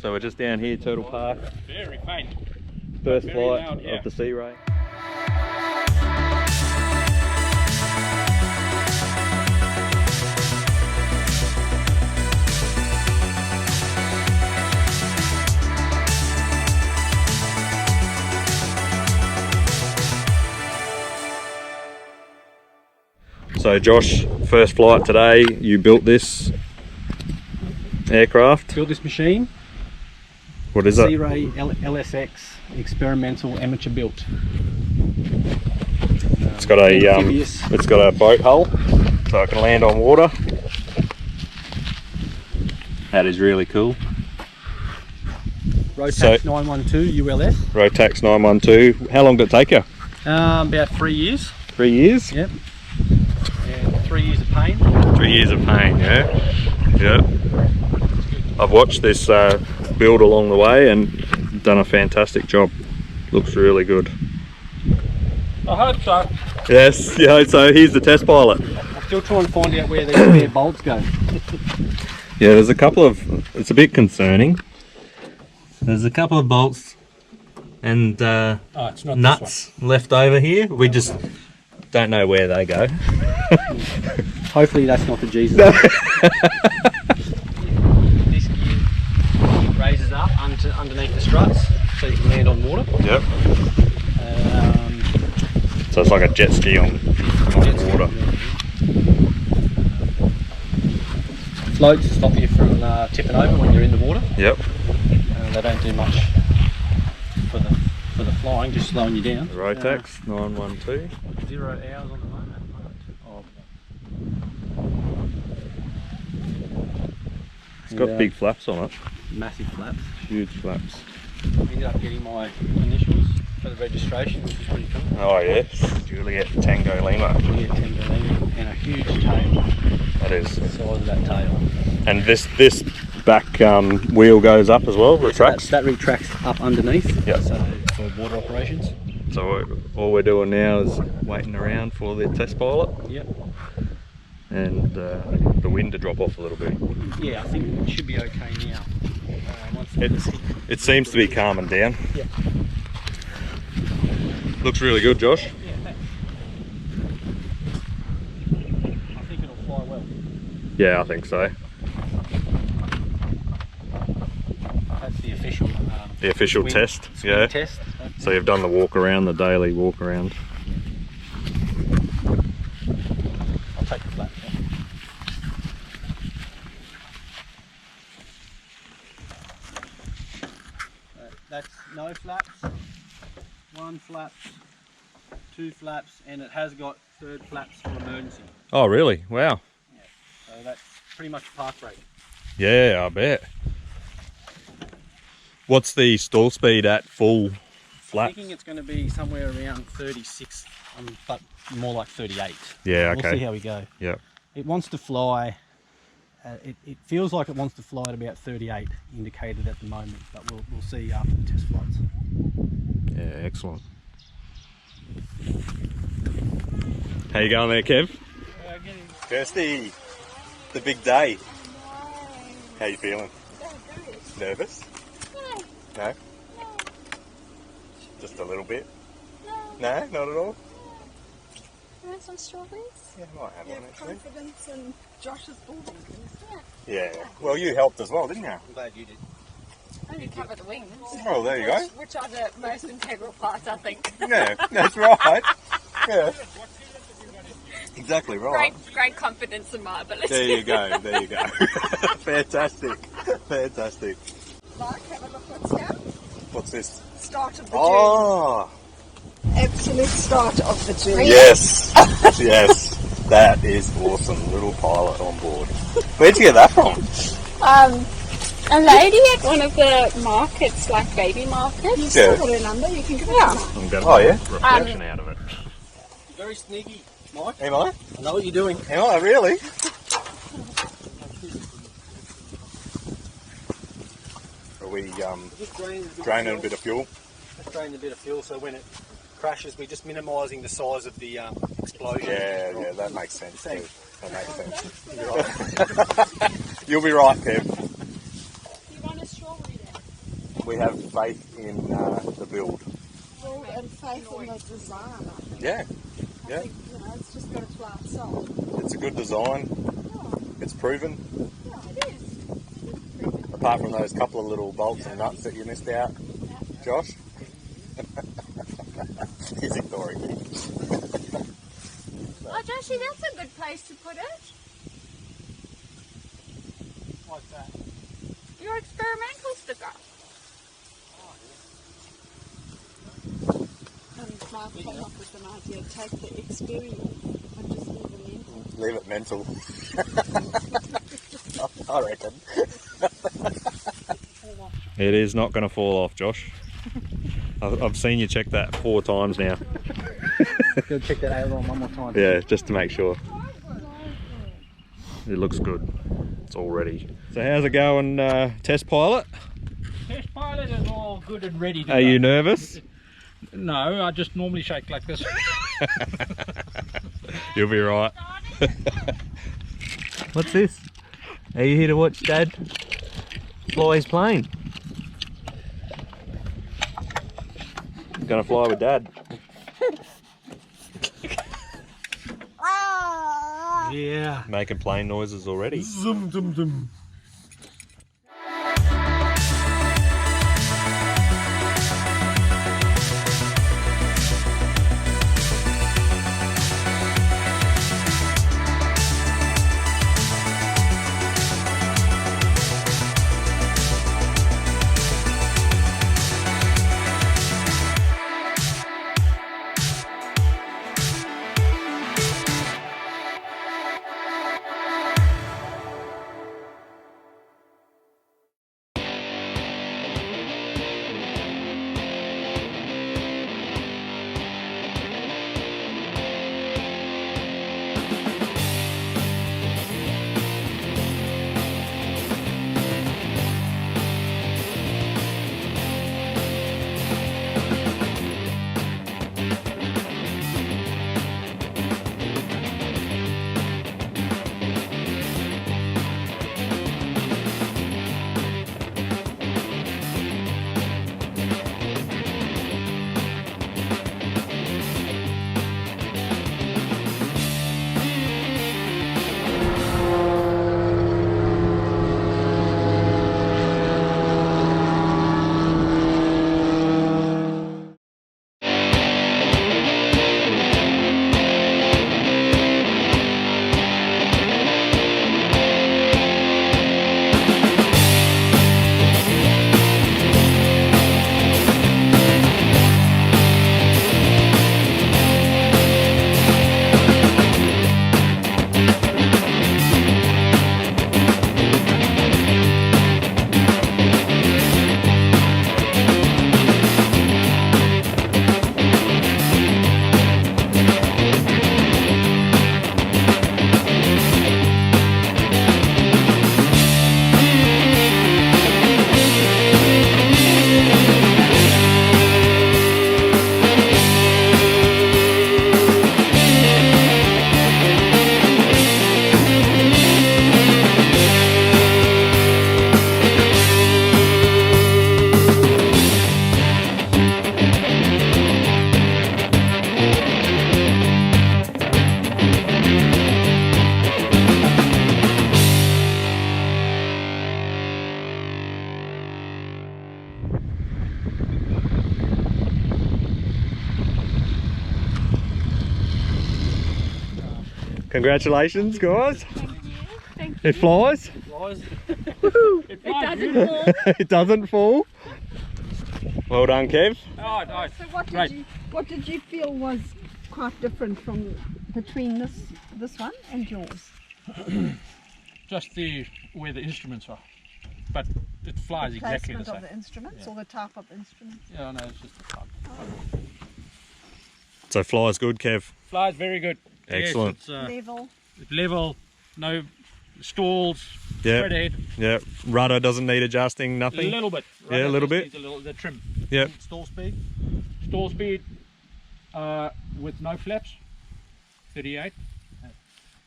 So we're just down here, Turtle Park. Very faint. First Very flight loud, yeah. of the SEAREY. So Josh, first flight today, you built this aircraft. Built this machine. What is it? SEAREY LSX experimental amateur built. It's got a boat hull, so it can land on water. That is really cool. Rotax 912 ULS. Rotax 912. How long did it take you? About 3 years. 3 years? Yep. And 3 years of pain. 3 years of pain, yeah. Yep. I've watched this build along the way and done a fantastic job. Looks really good. I hope so. Yes, yeah, so here's the test pilot. I'm still trying to find out where these spare bolts go. Yeah, there's a couple of, it's a bit concerning. There's a couple of bolts and it's not nuts left over here. We just don't know where they go. Hopefully that's not the Jesus. This gear raises up underneath the struts so you can land on water. Yep. So it's like a jet ski on water. Floats to stop you from tipping over when you're in the water. Yep. They don't do much for the flying, just slowing you down. Rotax 912. 0 hours on the moment. It's got big flaps on it. Massive flaps. Huge flaps. I ended up getting my initials for the registration, which is pretty cool. Oh yes, Juliet Tango Lima. Juliet Tango Lima, and a huge tail. That is. The size of that tail. And this back wheel goes up as well, retracts? That retracts up underneath. Yep. So for water operations. So all we're doing now is waiting around for the test pilot. Yep. And the wind to drop off a little bit. Yeah, I think it should be okay now. It seems to be calming down. Yeah. Looks really good, Josh. Yeah, thanks. I think it'll fly well. Yeah, I think so. That's the official. The official test. Yeah. Test. So you've done the walk around, the daily walk around. I'll take the flap. That's no flaps, 1 flap, 2 flaps, and it has got 3rd flaps for emergency. Oh really? Wow. Yeah. So that's pretty much park rate. Yeah, I bet. What's the stall speed at full flaps? I'm thinking it's going to be somewhere around 36, but more like 38. Yeah, okay. We'll see how we go. Yep. It wants to fly. It feels like it wants to fly at about 38 indicated at the moment, but we'll see after the test flights. Yeah, excellent. How you going there, Kev? Kirsty, the big day. How you feeling? Nervous? No. No? Just a little bit? No, not at all? You want some strawberries? Yeah, I might have one actually. Confidence in Josh's building. Yeah. Well, you helped as well, didn't you? I'm glad you did. Only cover the wings. Oh, there you go. Which are the most integral parts, I think. Yeah, that's right. Yeah. Exactly right. Great confidence in my ability. There you go, there you go. Fantastic, fantastic. Mark, have a look what's down. What's this? Start of the Oh, journey. Absolute start of the journey. yes, yes. That is awesome. Little pilot on board. Where'd you get that from? A lady at one of the markets, like baby markets. You've Yeah. still got her number, you can give it to her. I'm getting reflection out of it. Very sneaky, Mike. Am I? I know what you're doing. Am I really? Are we Just draining a bit of fuel? Just draining a bit of fuel so when it crashes we're just minimising the size of the explosion. Yeah, that makes sense too. That makes sense. You'll be right, Kev. You want a strawberry there? we have faith in the build. Well, and faith in the design. Yeah, I think, you know, it's just got to fly itself. it's a good design. Yeah, It's proven. yeah, it is. Apart from those couple of little bolts and nuts that you missed out, Josh. He's ignoring me. Oh, Joshie, that's a good place to put it. What's that? Your experimental sticker. And Mark came up with an idea, take the experience and just leave the mental. Leave it mental. I reckon. It is not going to fall off, Josh. I've seen you check that 4 times now. Go check that aileron one more time. Yeah, just to make sure. It looks good. It's all ready. So how's it going, test pilot? Test pilot is all good and ready to Are go. you nervous? No, I just normally shake like this. You'll be right. What's this? Are you here to watch Dad fly his plane? Gonna fly with Dad. Yeah. Making plane noises already. Zoom, zoom, zoom. Congratulations, guys. Thank you. Thank you. It flies. It doesn't fall. It doesn't fall. Well done, Kev. Oh, nice. So what Great. did you feel was quite different from between this one and yours? Just where the instruments are. But it flies exactly the Placement same. of the instruments or the type of instruments? Yeah, no, it's just the type. So flies good, Kev. Flies very good. Excellent. Yes, it's, Level. level, no stalls, Yeah. straight ahead. Yeah. Rudder doesn't need adjusting, A nothing. little bit. Yeah, a little just bit. needs the trim. Yep. Stall speed. Stall speed with no flaps, 38.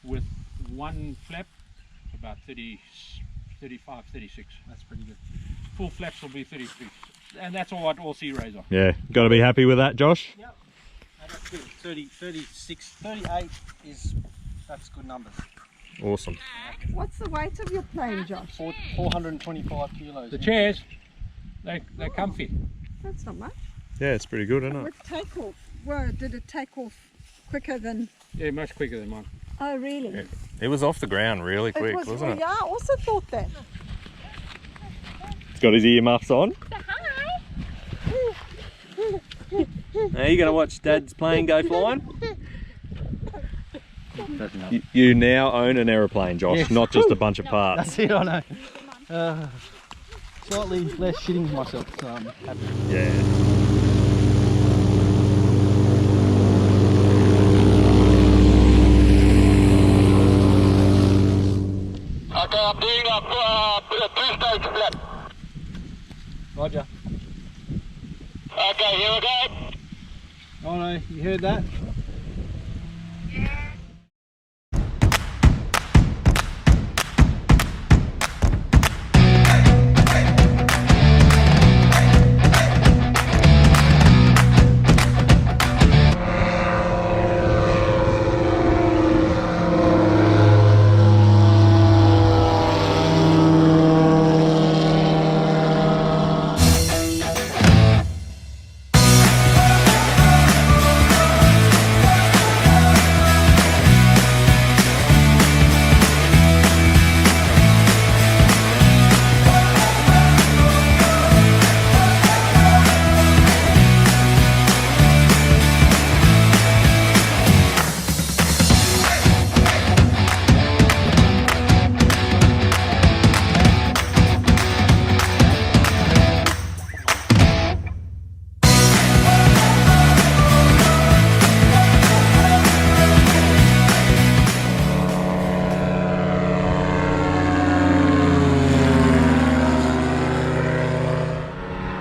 With one flap, about 30, 35, 36. That's pretty good. Full flaps will be 33. and that's what all sea rays are. Yeah, got to be happy with that, Josh. Yep. No, that's good. 30, 36, 38 is, that's good numbers. Awesome. What's the weight of your plane, Josh? 425 kilos. The chairs, they're comfy. That's not much. Yeah, it's pretty good, isn't it? With takeoff, well, did it take off quicker than? Yeah, much quicker than mine. Oh, really? It was off the ground really quick, it was, wasn't it? Yeah, I also thought that. He's got his earmuffs on. Are you going to watch Dad's plane go flying? You now own an aeroplane, Josh, Yes. not just a bunch of parts. That's it, I know. Slightly less shitting myself, so I'm happy. Yeah. Okay, I'm doing a two-stage flip. Roger. Okay, here we go. Oh no, you heard that?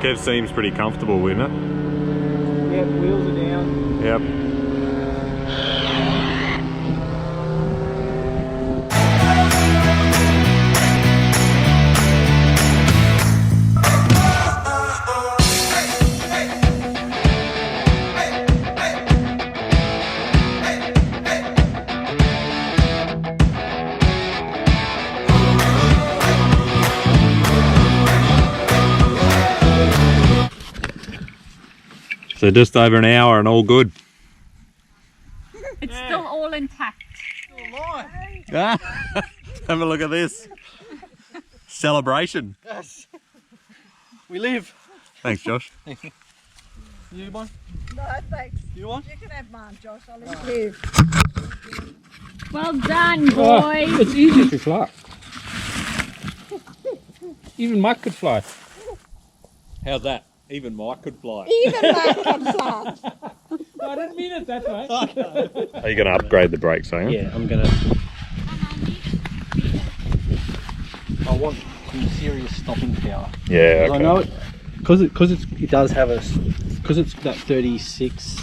Kev seems pretty comfortable, isn't it? Yep, wheels are down. Yep. So just over an hour and all good. It's still all intact. Have a look at this. Celebration. Yes. We live. Thanks, Josh. You one? No, thanks. You want? You can have mine, Josh. I'll let you. Well done, boys. It's easy to fly. Even Mike could fly. How's that? Even Mike could fly. Even Mike can fly. I didn't mean it that way. Are you going to upgrade the brakes, are you? Yeah, I'm gonna. I want some serious stopping power. Yeah, 'Cause I know it because it does have a because it's that 36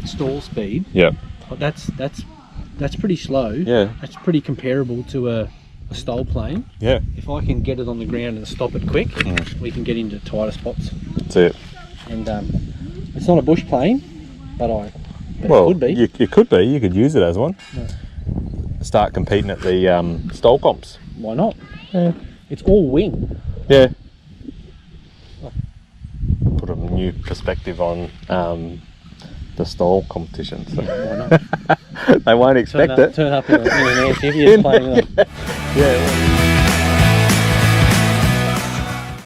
stall speed. Yep. But that's pretty slow. Yeah. That's pretty comparable to a stall plane. Yeah. If I can get it on the ground and stop it quick, we can get into tighter spots. That's it. And it's not a bush plane, but it could be. It could be. You could use it as one. Yeah. Start competing at the stall comps. Why not? Yeah. It's all wing. Yeah. Put a new perspective on the stall competition. So. Why not? They won't expect it. Turn up in an amphibious plane. Yeah.